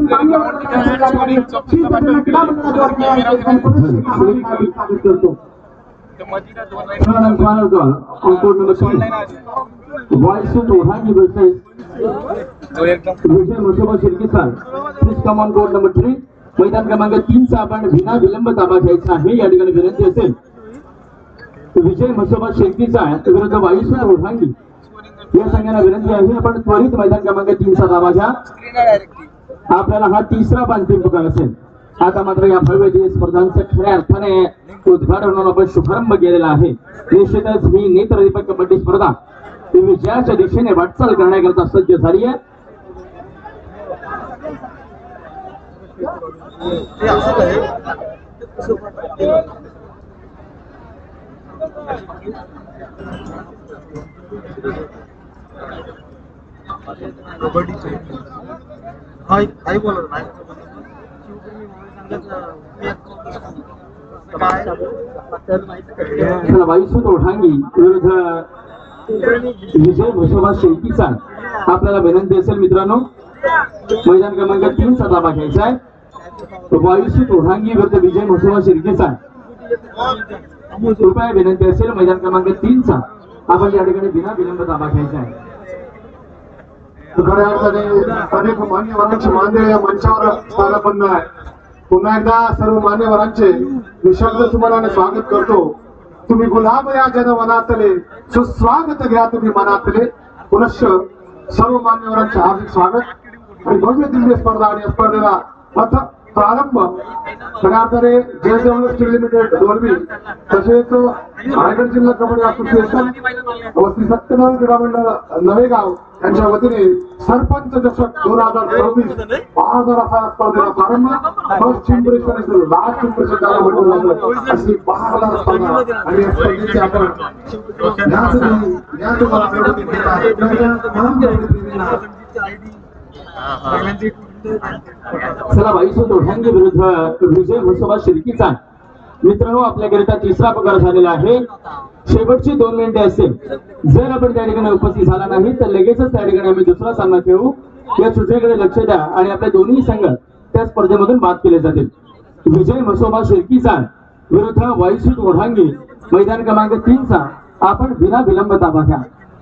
मैदान क्रमांक 3 चा आपण बिना विलंब ताबा घ्यायचा आहे या ठिकाणी विनंती असेल। विजय मसोबा शेळकीचा विरुद्ध वायुसूत ओढांगी या संघाला विनंती आहे आपण त्वरित मैदान क्रमांक 3 चा ताबा घ्या। आपल्याला हा तिसरा अंतिम पुकार असेल। आता मात्र या भव्य स्पर्धांचा खऱ्या अर्थाने उद्घाटन आपण शुभारंभ केलेला आहे। निश्चितच ही नेत्रदीपक कबड्डी स्पर्धा विजयाच्या दिशेने वाटचाल करण्याकरता सज्ज झाली आहे। वायुसूत ओढांगी विरुद्ध विजय मसोबा शेळकीचा आपल्याला विनंती असेल मित्रांनो मैदान क्रमांक 3 चा ताबा घ्यायचा आहे। वायुसूत ओढांगी विरुद्ध विजय मसोबा शेळकीचा कृपया विनंती असेल मैदान क्रमांक 3 चा आपण या ठिकाणी बिना विलंब ताबा घ्यायचा आहे। खऱ्या अर्थाने अनेक मान्यवरांची मानदेय या मंचावर स्थानापन्न आहे। पुन्हा एकदा सर्व मान्यवरांचे निशब्द सुमनाने स्वागत करतो। तुम्ही गुलाब या जनवनातले सुस्वागत घ्या तुम्ही मनातले। पुनश्च सर्व मान्यवरांचे हार्दिक स्वागत आणि भव्य दिव्य स्पर्धा आणि स्पर्धेला प्रारंभ खऱ्या अर्थाने JSW स्टील लिमिटेड डोलवी तसेच रायगड जिल्हा कबड्डी असोसिएशन व श्री सत्यनारायण क्रीडा मंडळ नवेगाव यांच्या वतीने सरपंच चषक 2024 बहादर असा स्पर्धेला प्रारंभ। First impression is last impression त्याला म्हटलं जातं अशी बहादर स्पर्धा आणि या स्पर्धेची आपण चला वायुसूत ओढांगी विरुद्ध विजय मसोबा शेळकीचा मित्रांनो आपल्याकरिता तिसरा पुकार झालेला आहे। शेवटची 2 मिनिटे असेल। जर आपण त्या ठिकाणी उपस्थित झाला नाही तर लगेचच त्या ठिकाणी आम्ही दुसरा सामना खेळू। या सूचनेकडे लक्ष द्या आणि आपले दोन्ही संघ त्या स्पर्धेमधून बाद केले जातील। विजय मसोबा शेळकीचा विरुद्ध वायुसूत ओढांगी मैदान क्रमांक 3 चा आपण बिना विलंब ताबा घ्या।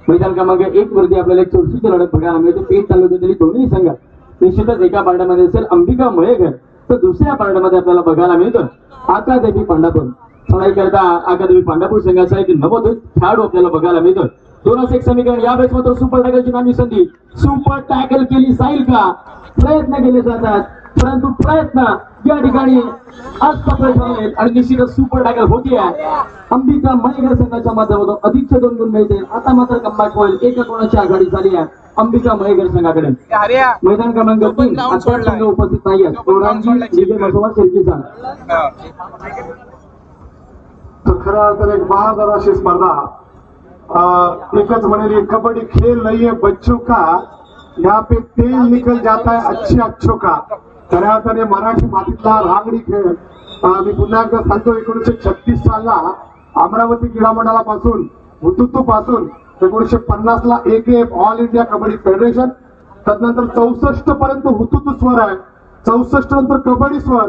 मैदान क्रमांक 1 वरती आपल्याला एक चौरशीची लढत बघायला मिळते। पेठ तालुक्यातील दोन्ही संघ निश्चितच एका पार्टामध्ये असेल अंबिका मळेघर तर दुसऱ्या पार्टामध्ये आपल्याला बघायला मिळतं आकादेवी पांडापूर। करता आकादेवी पांडापूर संघाचा एक नवोदित खेळाडू आपल्याला बघायला मिळतो। 2-1 समीकरण यावेळेस मात्र सुपर टॅकलची नामी संधी। सुपर टॅकल केली जाईल का प्रयत्न केले जातात परंतु प्रयत्न या ठिकाणी असफल झाले आणि निश्चितच सुपर टॅकल होती आहे। अंबिका मळेघर संघाच्या माध्यमातून अधिकचे 2 गुण मिळते। आता मात्र कमबॅक होईल। एका कोणाची आघाडी झाली आहे अंबिका मळेघर संघाकडे। मैदान क्रमांक 3 आता संघ उपस्थित नाही आहेत। ओढांगी विजय मसोबा शेळकीचा तो खऱ्या अर्थाने एक बहादर अशी स्पर्धा। एकच म्हणेली कबड्डी खेल नहीं है बच्चों का यहाँ पे तेल निकल जाता है अच्छे अच्छों का। खऱ्या अर्थाने मराठी मातीतला रांगडी खेळ मी पुन्हा एकदा सांगतो 1936 सालला अमरावती क्रीडा मंडळापासून हुतुतू पासून 1950 ला AKF all India kabaddi federation तदनंतर 64 पर्यंत हुतुतू स्वर आहे। 64 नंतर कबड्डी स्वर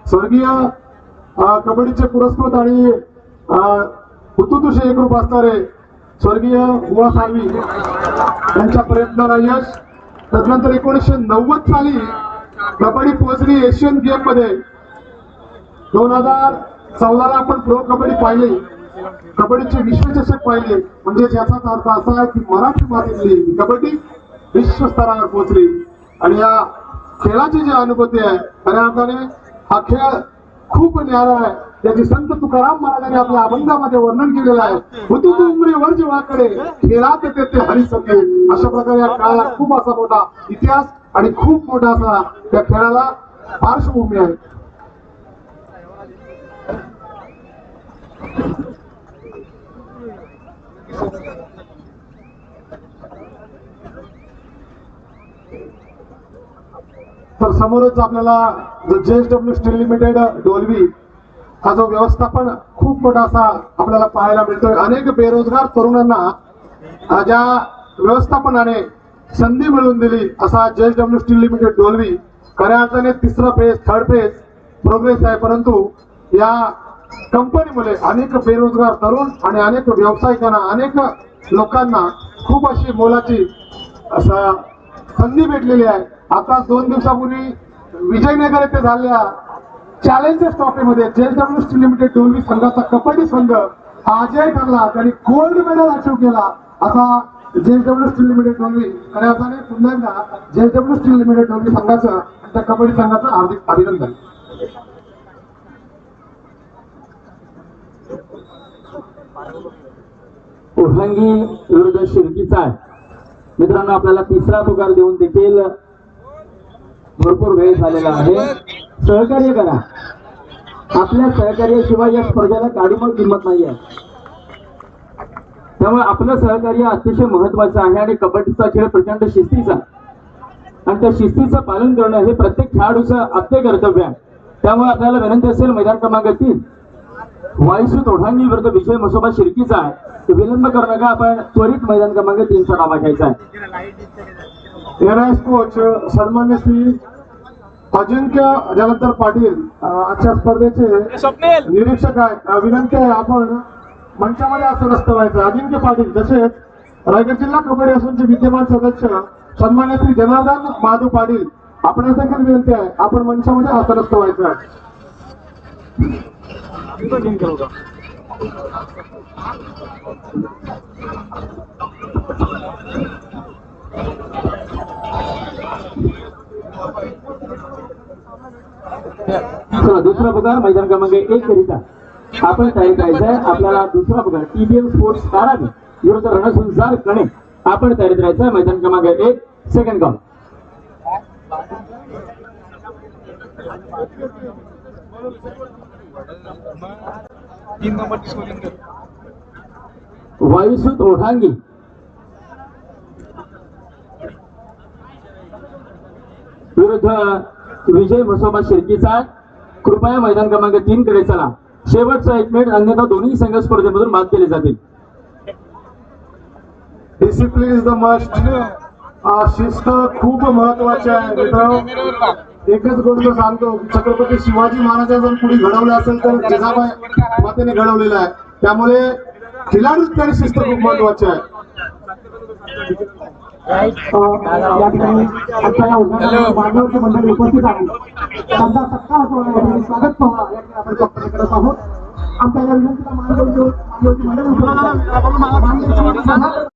स्वर्गीय कबड्डीचे पुरस्कृत आणि हुतुतूशी एकरूप असणारे स्वर्गीय बुवा साळवी यांच्या प्रयत्नाला यश। तदनंतर 1990 साली कबड्डी पोहोचली एशियन गेम मध्ये। 2014 ला आपण प्रो कबड्डी पाहिली कबड्डीचे विश्वचषक पाहिले म्हणजे याचाच अर्थ असा आहे की मराठी मातीतली कबड्डी विश्व स्तरावर पोहोचली आणि या खेळाची जी अनुभूती आहे खऱ्या अर्थाने हा खेळ खूप न्यारा आहे। त्याची संत तुकाराम महाराजांनी आपल्या अभंगामध्ये वर्णन केलेलं आहे। हुतुतू उमरे वर्जवाकडे खेळात ते हरी सके। अशा प्रकारे या खेळाला खूप असा मोठा इतिहास आणि खूप मोठा असा त्या खेळाला पार्श्वभूमी आहे। तर समोरच आपल्याला JSW स्टील लिमिटेड डोलवी हा जो व्यवस्थापन खूप मोठा असा आपल्याला पाहायला मिळतोय। अनेक बेरोजगार तरुणांना ज्या व्यवस्थापनाने संधी मिळवून दिली असा JSW स्टील लिमिटेड डोलवी खऱ्या अर्थाने तिसरा फेज, थर्ड फेज प्रोग्रेस आहे, परंतु या कंपनीमुळे अनेक बेरोजगार तरुण आणि अनेक व्यावसायिकांना, अनेक लोकांना खूप अशी मोलाची संधी भेटलेली आहे. आता 2 दिवसापूर्वी विजयनगर येथे झालेल्या चॅलेंजर्स ट्रॉफीमध्ये JSW स्टील लिमिटेड डोंबिवली संघाचा कबड्डी संघ हा अजय ठरला. त्यांनी गोल्ड मेडल अचीव केला. असा JSW स्टील लिमिटेड डोंबिवली खऱ्या अर्थाने पुन्हा एकदा JSW स्टील लिमिटेड डोंबिवली संघाचं आणि त्या कबड्डी संघाचं हार्दिक अभिनंदन. ओढांगी विरुद्ध शिर्कीचा आहे. मित्रांनो, आपल्याला तिसरा पुकार देऊन देखील भरपूर वेळ झालेला आहे. सहकार्य करा. आपल्या सहकार्याशिवाय या स्पर्धेला काडीमोड किंमत नाही आहे. त्यामुळे आपलं सहकार्य अतिशय महत्वाचं आहे आणि कबड्डीचा खेळ प्रचंड शिस्तीचा आणि त्या शिस्तीचं पालन करणं हे प्रत्येक खेळाडूचं आद्य कर्तव्य आहे. त्यामुळे आपल्याला विनंती असेल, मैदान क्रमांक 3 वाईसूत ओढांगी विरुद्ध विजय मसोबा शिर्कीचा आहे. विलंब करू नका, आपण त्वरित मैदान क्रमांक 3चा डावा घ्यायचा आहे. एनआयएस कोच सन्मान्य श्री अजिंक्य जलंधर पाटील आजच्या स्पर्धेचे निरीक्षक आहेत. विनंती आहे आपण मंचामध्ये आसनस्थ व्हायचं. अजिंक्य पाटील तसेच रायगड जिल्हा कबड्डी असोसिएशनचे विद्यमान सदस्य सन्मान्य श्री जनार्दन माधव पाटील, आपण देखील विनंती आहे आपण मंचामध्ये आसनस्थ व्हायचं आहे. चला, दुसरा पुकार मैदान क्रमांक 1 करिता आपण तयारी करायचं आहे. आपल्याला दुसरा पुकार TBM स्पोर्ट्स तारावी विरुद्ध रणसंचार कणे आपण तयारीत राहायचं आहे. मैदान क्रमांक 1 सेकंड कॉल. वायुसूत ओढांगी विरुद्ध विजय मसोबा शिर्कीचा. कृपया मैदान क्रमांक 3 कडे चला. शेवटचा 1 मिनिट, अन्यथा दोन्ही संघ स्पर्धेमधून बाद केले जातील. Discipline is the must. शिस्त खूप महत्वाची आहे मित्रांनो. एकच गोष्ट सांगतो, छत्रपती शिवाजी महाराजांनी पुढे घडवलं असेल तर जिजाबाई मातेने घडवलेलं आहे. त्यामुळे खिलाडूत तरी शिस्त खूप महत्वाची आहे. या ठिकाणी आजच्या या उद्घाटनाला मान्यवरची मंडळी उपस्थित आहे. त्यांचा सत्कार सोहळा स्वागत सोहळा या ठिकाणी आपण संपन्न करत आहोत. आमच्या या विनंतीला मान्यवरची मंडळी उपस्थित आहे.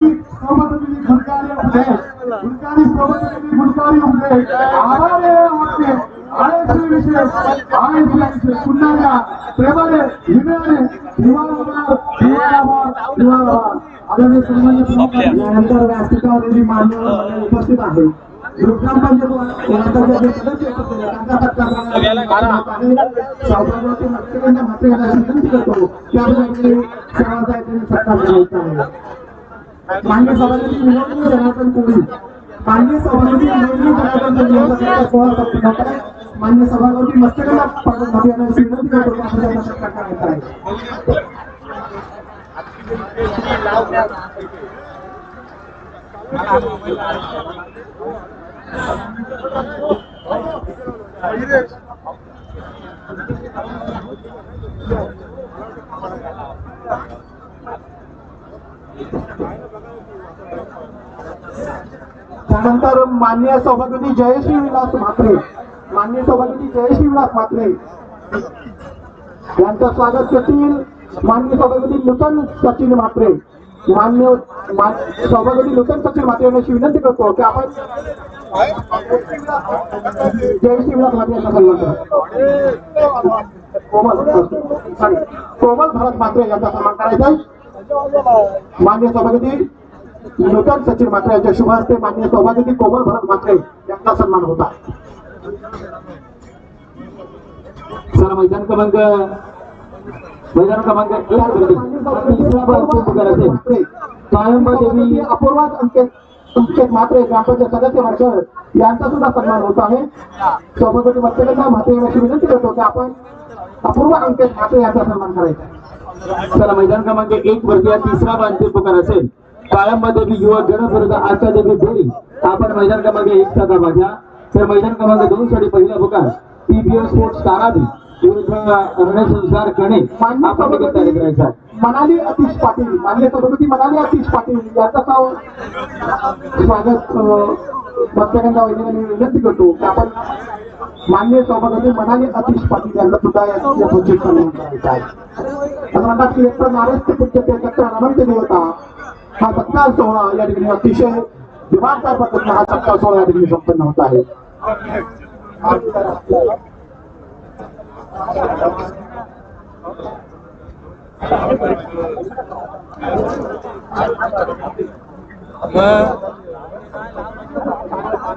सोबत गुलकारी उभे गुलकारी सोबत गुलकारी उभे आवारे होते आयचे विशेष पुन्हा या प्रेमाने हिमेने आदरणीय सन्माननीय प्रमुख यानंतर व्यासपीठावरील मान्यवर उपस्थित आहे ग्रामपंचायत सदस्य सौभाग्यवती मत्स्यगंधा मात्र यांना विनंती करतो त्यामुळे सेवाचा सत्कार करायचा आहे मान्य सभापती विनोदनी जनार्दन कोळी मान्य सभापती विनोदनी जनार्दन कोळी यांचा सोहळा संपन्न होत आहे मान्य सभापती मत्स्यगंधा पाटील मात्र यांना विनंती करतो त्यामुळे सत्कार करायचा आहे त्यानंतर मान्य सभापती जयश्री विलास म्हात्रे मान्य सभापती जयश्री विलास म्हात्रे यांचं स्वागत करतील मान्य सभापती नूतन सचिन म्हात्रे मान्य सभापती नूतन सचिन म्हात्रे यांची विनंती करतो की आपण जयश्री विलास म्हात्रे यांचा सन्मान करा कोमल भरत म्हात्रे यांचा सन्मान करायचा मान्य सभापती नूतन सचिन म्हात्रे यांच्या शुभ हस्ते मान्य सभापती कोमल भरत म्हात्रे यांचा सन्मान होता चला मैदान क्रमांक 1 अपूर्वा अंकित म्हात्रे ग्रामपंचायत सदस्य वर्षर यांचा सुद्धा सन्मान होत आहे सभापती मत्स्यगंधा म्हात्रे यांची विनंती करतो की आपण अपूर्वा अंकित म्हात्रे यांचा सन्मान करायचा चला मैदान क्रमांक 1 वरती तिसरा बांधील पुकार असेल काळंबादेवी युवक गण विरुद्ध आशादेवी बोरी आपण मैदान क्रमांक 1 चा दाबा घ्या तर मैदान क्रमांक 2 साठी पहिला पुकार टीबीओ स्पोर्ट्स ताराबी विरुद्ध रणसंसार कणे आपण तयारी करायचा मनाली अतिश पाटील मान्य सभापती मनाली अतिश पाटील यांचा स्वागत मत्स्यगंधा वैद्यकांनी विनंती करतो की आपण मान्य सभापती मनाली अतिश पाटील यांना सुद्धा या घोषित सन्मान करायचा आहे असं म्हणतात की एक नारस्थ पुढचे चक्र रमंत देवता हा सत्कार सोहळा या ठिकाणी अतिशय दिमागदार पद्धतीने हा सत्कार सोहळा या ठिकाणी संपन्न होत आहे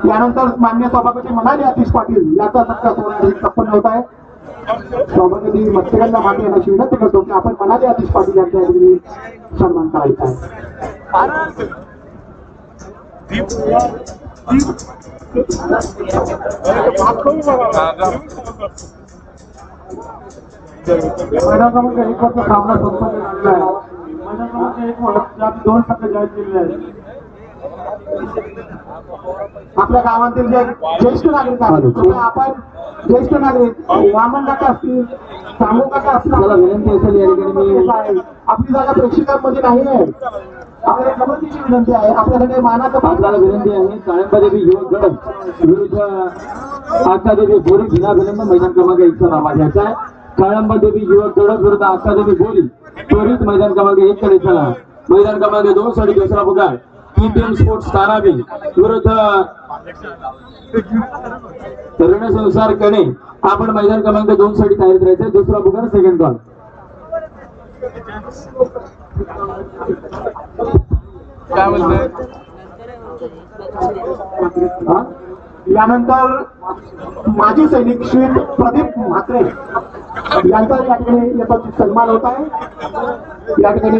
यानंतर मान्य सभापती मनाली अतिश पाटील याचा सत्कार सोहळा संपन्न होत आहे सभापती मत्स्यगंधा म्हात्रे यांना विनंती करतो की आपण मनाली अतिश पाटील यांचा या ठिकाणी सन्मान करायचा आहे मैदान क्रमांक 1 वरचा सामना संपन्न झालेला आहे मैदान क्रमांक 1 वर 2 टप्पे जाहीर केलेले आहेत आपल्या गावातील जे ज्येष्ठ नागरिक आहेत आपण ज्येष्ठ नागरिक वामन काका असतील सांगू काका असतील मला विनंती असेल या ठिकाणी आपली जागा प्रेक्षकांमध्ये नाही आहे आपल्याला कमिटीची विनंती आहे आपल्याकडे मानाचं आपल्याला विनंती आहे काळंबादेवी युवक गण विरुद्ध आशादेवी बोरी बिना विलंब मैदान क्रमांक 1 चा नावा घ्यायचा आहे काळंबादेवी युवक गण विरुद्ध आशादेवी बोरी त्वरित मैदान क्रमांक 1 कडे चला मैदान क्रमांक 2 साठी दुसरा पुकार टीबीएम स्पोर्ट्स ताराबी विरुद्ध रणसंसार कणे आपण मैदान क्रमांक 2 साठी तयार करायचं दुसरा पुकार सेकंड कॉल काय बोलतोय यानंतर माजी सैनिक श्री प्रदीप म्हात्रे यांचा या ठिकाणी सन्मान होत आहे या ठिकाणी